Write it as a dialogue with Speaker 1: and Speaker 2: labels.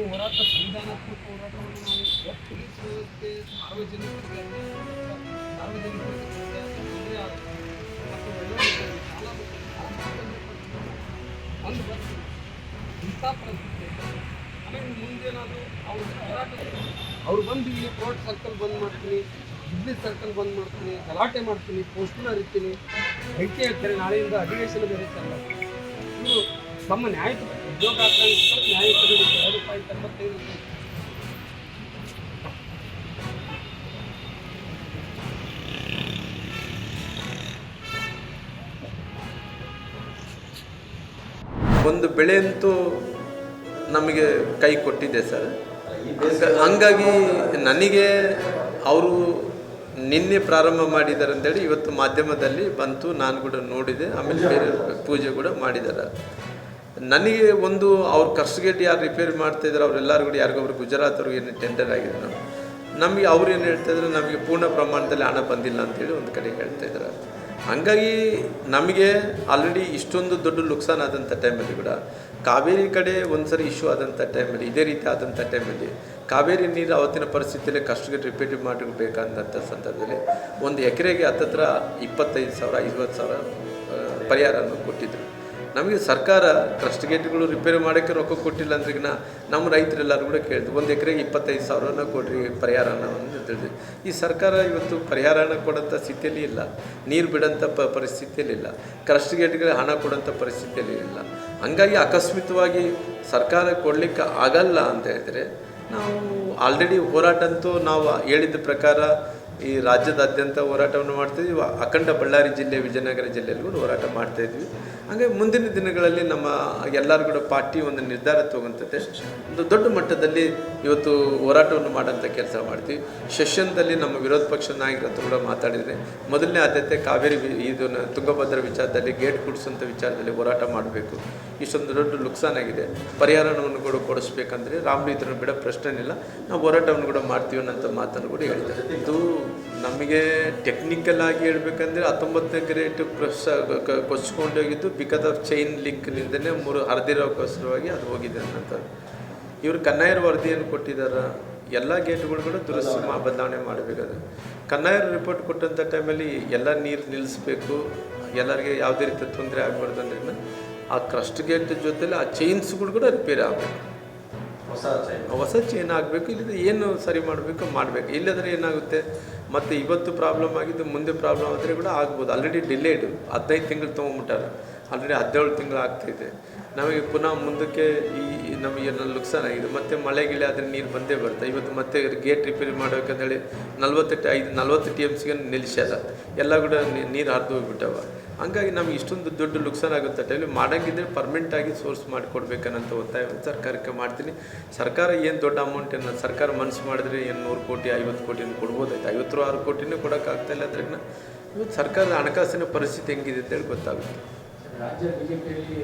Speaker 1: ಹೋರಾಟ ಸಂವಿಧಾನಾತ್ಮಕ ಹೋರಾಟವನ್ನು ನಾವು ಪೊಲೀಸ್ ವ್ಯವಸ್ಥೆ ಸಾರ್ವಜನಿಕರಿಗೆ ಸಾರ್ವಜನಿಕರಿಗೆ ತೊಂದರೆ ಆಗುತ್ತೆ ಮತ್ತು ಒಳ್ಳೆಯ ಸಾಲ ಒಂದು ಬಸ್ ಇಂಥ ಪರಿಸ್ಥಿತಿ ಆಮೇಲೆ ಮುಂದೇನಾದರೂ ಅವ್ರ ಹೋರಾಟ ಅವ್ರು ಬಂದು ಇಲ್ಲಿ ಕೋರ್ಟ್ ಸರ್ಕಲ್ ಬಂದ್ ಮಾಡ್ತೀನಿ, ಬಿಸ್ನೆಸ್ ಸರ್ಕಲ್ ಬಂದ್ ಮಾಡ್ತೀನಿ, ಗಲಾಟೆ ಮಾಡ್ತೀನಿ, ಪೋಸ್ಟರ್ ಹರಿತೀನಿ, ಬೆಂಕಿ ಹೇಳ್ತಾರೆ. ನಾಳೆಯಿಂದ ಅಧಿವೇಶನ ಬೇರೆ ಇರ್ತಲ್ಲ. ಇವರು ತಮ್ಮ ನ್ಯಾಯ ಉದ್ಯೋಗ ನ್ಯಾಯ ₹2.75
Speaker 2: ಒಂದು ಬೆಳೆ ಅಂತೂ ನಮಗೆ ಕೈ ಕೊಟ್ಟಿದೆ ಸರ್. ಹಂಗಾಗಿ ನನಗೆ ಅವರು ನಿನ್ನೆ ಪ್ರಾರಂಭ ಮಾಡಿದ್ದಾರೆ ಅಂತೇಳಿ ಇವತ್ತು ಮಾಧ್ಯಮದಲ್ಲಿ ಬಂತು, ನಾನು ಕೂಡ ನೋಡಿದೆ. ಆಮೇಲೆ ಬೇರೆ ಪೂಜೆ ಕೂಡ ಮಾಡಿದ್ದಾರೆ. ನನಗೆ ಒಂದು ಅವ್ರ ಕರ್ಸ್ಗೇಟ್ ಯಾರು ರಿಪೇರಿ ಮಾಡ್ತಾಯಿದ್ದಾರೆ ಅವರೆಲ್ಲರೂ ಕೂಡ ಯಾರಿಗೊಬ್ರು ಗುಜರಾತ್ ಅವ್ರಿಗೆ ಏನು ಟೆಂಡರ್ ಆಗಿದೆ. ನಮಗೆ ಅವ್ರು ಏನು ಹೇಳ್ತಾಯಿದ್ರು, ನಮಗೆ ಪೂರ್ಣ ಪ್ರಮಾಣದಲ್ಲಿ ಹಣ ಬಂದಿಲ್ಲ ಅಂತೇಳಿ ಒಂದು ಕಡೆ ಹೇಳ್ತಾಯಿದ್ದಾರೆ. ಹಂಗಾಗಿ ನಮಗೆ ಆಲ್ರೆಡಿ ಇಷ್ಟೊಂದು ದೊಡ್ಡ ನುಕ್ಸಾನ್ ಆದಂಥ ಟೈಮಲ್ಲಿ ಕೂಡ ಕಾವೇರಿ ಕಡೆ ಒಂದು ಸರಿ ಇಶ್ಯೂ ಆದಂಥ ಟೈಮಲ್ಲಿ ಇದೇ ರೀತಿ ಆದಂಥ ಟೈಮಲ್ಲಿ ಕಾವೇರಿ ನೀರು ಅವತ್ತಿನ ಪರಿಸ್ಥಿತಿಯಲ್ಲಿ ಕಷ್ಟಕ್ಕೆ ರಿಪೇರಿ ಮಾಡಬೇಕಂದಂಥ ಸಂದರ್ಭದಲ್ಲಿ ಒಂದು ಎಕರೆಗೆ ಹತ್ತತ್ರ 25,000 50,000 ಪರಿಹಾರವನ್ನು ಕೊಟ್ಟಿದ್ದರು. ನಮಗೆ ಸರ್ಕಾರ ಕ್ರಸ್ಟ್ ಗೇಟ್ಗಳು ರಿಪೇರಿ ಮಾಡೋಕ್ಕೆ ರೊಕ್ಕ ಕೊಟ್ಟಿಲ್ಲ ಅಂದ್ರಿಗಿನ ನಮ್ಮ ರೈತರೆಲ್ಲರೂ ಕೂಡ ಕೇಳಿದ್ರು, ಒಂದು ಎಕರೆಗೆ 25,000 ಕೊಡ್ರಿ ಪರಿಹಾರನ ಅಂತ ತಿಳಿದ್ವಿ. ಈ ಸರ್ಕಾರ ಇವತ್ತು ಪರಿಹಾರನ ಕೊಡೋಂಥ ಸ್ಥಿತಿಯಲ್ಲಿ ಇಲ್ಲ, ನೀರು ಬಿಡೋಂಥ ಪರಿಸ್ಥಿತಿಯಲ್ಲಿ ಇಲ್ಲ, ಕ್ರಸ್ಟ್ ಗೇಟ್ಗಳಿಗೆ ಹಣ ಕೊಡೋಂಥ ಪರಿಸ್ಥಿತಿಯಲ್ಲಿ ಇಲ್ಲ. ಹಂಗಾಗಿ ಆಕಸ್ಮಿಕವಾಗಿ ಸರ್ಕಾರ ಕೊಡಲಿಕ್ಕೆ ಆಗಲ್ಲ ಅಂತ ಹೇಳಿದರೆ ನಾವು ಆಲ್ರೆಡಿ ಹೋರಾಟ ಅಂತೂ ನಾವು ಹೇಳಿದ ಪ್ರಕಾರ ಈ ರಾಜ್ಯದಾದ್ಯಂತ ಹೋರಾಟವನ್ನು ಮಾಡ್ತಾಯಿದ್ವಿ. ಅಖಂಡ ಬಳ್ಳಾರಿ ಜಿಲ್ಲೆ, ವಿಜಯನಗರ ಜಿಲ್ಲೆಯಲ್ಲಿ ಕೂಡ ಹೋರಾಟ ಮಾಡ್ತಾಯಿದ್ವಿ. ಹಾಗೆ ಮುಂದಿನ ದಿನಗಳಲ್ಲಿ ನಮ್ಮ ಎಲ್ಲರೂ ಕೂಡ ಪಾರ್ಟಿ ಒಂದು ನಿರ್ಧಾರ ತಗೊಂತದೆ, ಒಂದು ದೊಡ್ಡ ಮಟ್ಟದಲ್ಲಿ ಇವತ್ತು ಹೋರಾಟವನ್ನು ಮಾಡೋಂಥ ಕೆಲಸ ಮಾಡ್ತೀವಿ. ಸೆಷನ್ದಲ್ಲಿ ನಮ್ಮ ವಿರೋಧ ಪಕ್ಷ ನಾಯಕರ ಹತ್ರ ಕೂಡ ಮಾತಾಡಿದರೆ ಮೊದಲನೇ ಆದ್ಯತೆ ಕಾವೇರಿ ಇದು ತುಂಗಭದ್ರಾ ವಿಚಾರದಲ್ಲಿ ಗೇಟ್ ಕುಡಿಸೋಂಥ ವಿಚಾರದಲ್ಲಿ ಹೋರಾಟ ಮಾಡಬೇಕು. ಇಷ್ಟೊಂದು ದೊಡ್ಡ ನುಕ್ಸಾನ್ ಆಗಿದೆ, ಪರಿಹಾರವನ್ನು ಕೂಡ ಕೊಡಿಸ್ಬೇಕಂದ್ರೆ ರಾಮ್ರು ಇದನ್ನು ಬಿಡೋ ಪ್ರಶ್ನೆನಿಲ್ಲ, ನಾವು ಹೋರಾಟವನ್ನು ಕೂಡ ಮಾಡ್ತೀವಿ ಅನ್ನೋಂಥ ಮಾತನ್ನು ಕೂಡ ಹೇಳಿದ್ದಾರೆ. ಇದು ನಮಗೆ ಟೆಕ್ನಿಕಲ್ ಆಗಿ ಹೇಳ್ಬೇಕಂದ್ರೆ 19ನೇ ಗ್ರೇಟ್ ಕೊಚ್ಕೊಂಡೋಗಿದ್ದು ಬಿಕಾಸ್ ಆಫ್ ಚೈನ್ ಲಿಂಕ್ನಿಂದಲೇ 3 ಹರಿದಿರೋಕ್ಕೋಸ್ಕರವಾಗಿ ಅದು ಹೋಗಿದೆ ಅನ್ನೋಂಥದ್ದು. ಇವರು ಕನ್ನಯ್ಯರ ವರದಿಯನ್ನು ಕೊಟ್ಟಿದ್ದಾರೆ, ಎಲ್ಲ ಗೇಟ್ಗಳು ಕೂಡ ದುರಸ್ತಿ ಬದಲಾವಣೆ ಮಾಡಬೇಕಾದ್ರೆ. ಕನ್ನಯ್ಯರ ರಿಪೋರ್ಟ್ ಕೊಟ್ಟಂಥ ಟೈಮಲ್ಲಿ ಎಲ್ಲ ನೀರು ನಿಲ್ಲಿಸಬೇಕು, ಎಲ್ಲರಿಗೆ ಯಾವುದೇ ರೀತಿ ತೊಂದರೆ ಆಗಬಾರ್ದು ಅಂದ್ರೆ ಆ ಕ್ರಸ್ಟ್ ಗೇಟ್ ಜೊತೆಲಿ ಆ ಚೈನ್ಸ್ಗಳು ಕೂಡ ರಿಪೇರಿ ಆಗಬೇಕು, ಹೊಸ ಚೈನ್ ಆಗಬೇಕು. ಇಲ್ಲದ ಏನು ಸರಿ ಮಾಡಬೇಕು. ಇಲ್ಲದ್ರೆ ಏನಾಗುತ್ತೆ, ಮತ್ತು ಇವತ್ತು ಪ್ರಾಬ್ಲಮ್ ಆಗಿದ್ದು ಮುಂದೆ ಪ್ರಾಬ್ಲಮ್ ಆದರೆ ಕೂಡ ಆಗ್ಬೋದು. ಆಲ್ರೆಡಿ ಡಿಲೇಡು 15 ತಿಂಗಳು ತೊಗೊಂಬಿಟ್ಟಾರೆ, ಆಲ್ರೆಡಿ 17 ತಿಂಗಳು ಆಗ್ತಾಯಿದೆ. ನಮಗೆ ಪುನಃ ಮುಂದಕ್ಕೆ ಈ ನಮಗೆ ನುಕ್ಸಾನ್ ಆಗಿದೆ. ಮತ್ತು ಮಳೆ ಗಿಳೆ ಆದರೆ ನೀರು ಬಂದೇ ಬರುತ್ತೆ. ಇವತ್ತು ಮತ್ತೆ ಗೇಟ್ ರಿಪೇರಿ ಮಾಡಬೇಕಂತೇಳಿ 40 TMCಗೆ ನಿಲ್ಲಿಸ್ಯಾರ, ಎಲ್ಲ ಕೂಡ ನೀರು ಹರಿದು ಹೋಗ್ಬಿಟ್ಟವ. ಹಂಗಾಗಿ ನಮ್ಗೆ ಇಷ್ಟೊಂದು ದೊಡ್ಡ ನುಕ್ಸಾನ್ ಆಗುತ್ತೆ ಟೈಮಲ್ಲಿ ಮಾಡೋಂಗಿದ್ರೆ ಪರ್ಮನೆಂಟಾಗಿ ಸೋರ್ಸ್ ಮಾಡಿಕೊಡ್ಬೇಕನ್ನೋಂಥ ಒತ್ತಾಯವನ್ನು ಸರ್ಕಾರಕ್ಕೆ ಮಾಡ್ತೀನಿ. ಸರ್ಕಾರ ಏನು ದೊಡ್ಡ ಅಮೌಂಟನ್ನು ಸರ್ಕಾರ ಮನಸ್ಸು ಮಾಡಿದ್ರೆ ಏನು 100 ಕೋಟಿ 50 ಕೋಟಿಯನ್ನು ಕೊಡ್ಬೋದಾಯ್ತು, 56 ಕೋಟಿನೂ ಕೊಡೋಕ್ಕಾಗ್ತಾಯಿಲ್ಲ. ಅದ್ರಿಂದ ಇವತ್ತು ಸರ್ಕಾರದ ಹಣಕಾಸಿನ ಪರಿಸ್ಥಿತಿ ಹೆಂಗಿದೆ ಅಂತೇಳಿ ಗೊತ್ತಾಗುತ್ತೆ.
Speaker 3: ರಾಜ್ಯ ಬಿಜೆಪಿಯಲ್ಲಿ